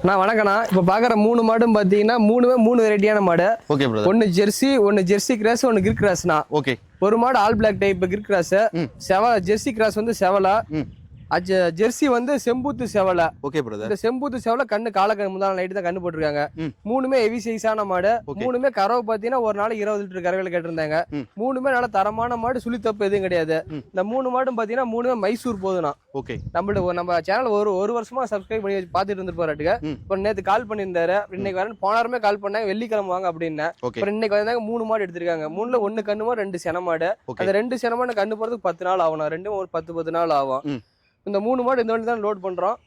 நான் வணக்கண்ணா. இப்போ பார்க்குற 3 மாடும் பார்த்தீங்கன்னா 3 வெரைட்டியான மாடு. Okay brother. ஒன்று ஜெர்சி கிராஸ், ஒன்று கிர் கிராஸ்ண்ணா. ஓகே. ஒரு மாடு all black type Gir cross, jersey cross வந்து செவலை, ஜெர்சி வந்து செம்பூத்து செவலை. Okay brother. இந்த செம்பூத்து செவலை கண்ணு காலக்கண்ணு முந்தான நைட்டு தான் கண்ணு போட்டுருக்காங்க. மூணுமே ஹெவி சைஸான மாடு. மூணுமே கறவை பார்த்தீங்கன்னா ஒரு நாள் 20 லிட்டர் கறவையில் கேட்டிருந்தாங்க. மூணுமே நல்ல தரமான மாடு, சுழித்தப்பு எதுவும் கிடையாது. இந்த 3 மாடும் பார்த்தீங்கன்னா மூணுமே மைசூர் போதுண்ணா. ஓகே. நம்ம சேனல் ஒரு வருஷமா சப்ஸ்கிரைப் பண்ணி பார்த்துட்டு இருந்து போறாட்டுங்க. இப்போ நேற்று கால் பண்ணியிருந்தாரு, இன்னைக்கு வரேன் போனாருமே கால் பண்ணாங்க, வெள்ளிக்கிழமை வாங்க அப்படின்னா. அப்புறம் இன்னைக்கு வந்தாங்க 3 மாடு எடுத்திருக்காங்க. 3ல 1 கண்ணு மாடு 2 சென மாடு. அந்த 2 சென மாடு கண்ணு போறதுக்கு 10 நாள் ஆகும். ரெண்டும் ஒரு 10 நாள் ஆகும். இந்த 3 மாடு இந்த வண்டி தான் லோட் பண்றோம்.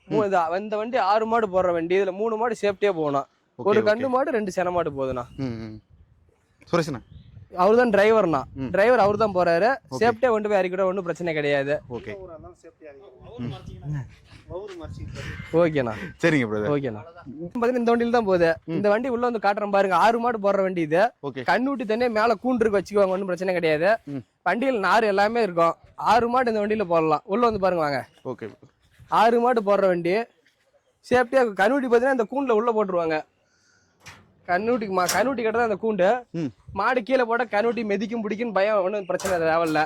இந்த வண்டி 6 மாடு போடுற வண்டி. இதுல 3 மாடு சேஃப்டியா போகணும். ஒரு கண்ணு மாடு 2 சென மாடு போதுண்ணா. சுரேஷ்ண்ணா அவரு தான் டிரைவர்னா. டிரைவர் அவரு தான் போறாரு. சேஃப்டியா கொண்டு போய் அறிக்கூட ஒன்றும் பிரச்சனை கிடையாது. ஓகே. ஓகேண்ணா. சரிங்க பிரதர். ஓகேண்ணா. பாத்தீங்கன்னா இந்த வண்டியில தான் போகுது. இந்த வண்டி உள்ள வந்து காட்டுறேன் பாருங்க. 6 மாடு போடுற வண்டி இது. கண்ணூட்டி தண்ணி மேல கூண்டு வச்சுக்குவாங்க, ஒன்றும் பிரச்சனை கிடையாது. வண்டியில் நார் எல்லாமே இருக்கும். 6 மாடு இந்த வண்டியில போடலாம். உள்ள வந்து பாருங்க வாங்க. ஓகே. 6 மாடு போடுற வண்டி சேஃப்டியா. கண்ணூட்டி பாத்தீங்கன்னா இந்த கூண்டுல உள்ள போட்டுருவாங்க. கண்ணூட்டி கட்டுறது அந்த கூண்டு. மாடு கீழே போட்டா கண்ணூட்டி மெதிக்கும் பிடிக்கும் பயம், ஒன்றும் பிரச்சனை தேவையில்ல.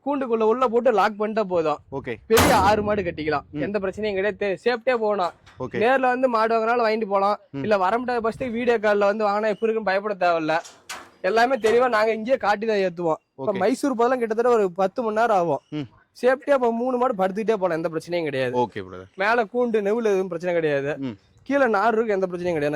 கூண்டுக்குள்ள உள்ள போட்டு லாக் பண்ணிட்டா போதும். ஓகே. பெரிய 6 மாடு கட்டிக்கலாம், எந்த பிரச்சனையும் கிடையாது. சேஃப்டியா போகணும். நேர்ல வந்து மாடு வாங்கினாலும் வாங்கிட்டு போகலாம். இல்ல வரமுட்ட பஸ்ட் வீடியோ கால்ல வந்து வாங்கினா எப்படி இருக்குன்னு பயப்பட தேவையில்ல. எல்லாமே தெளிவா நாங்க இங்கேயே காட்டி தான் ஏத்துவோம். இப்ப மைசூர் போதெல்லாம் கிட்டத்தட்ட ஒரு 10 மணி நேரம் ஆகும். சேஃப்டியா இப்ப 3 மாடு படுத்துக்கிட்டே போலாம், எந்த பிரச்சனையும் கிடையாது. Okay brother. மேல கூண்டு நெவுல எதுவும் பிரச்சனை கிடையாது. கீழே நார் இருக்கு, எந்த பிரச்சனையும் கிடையாது.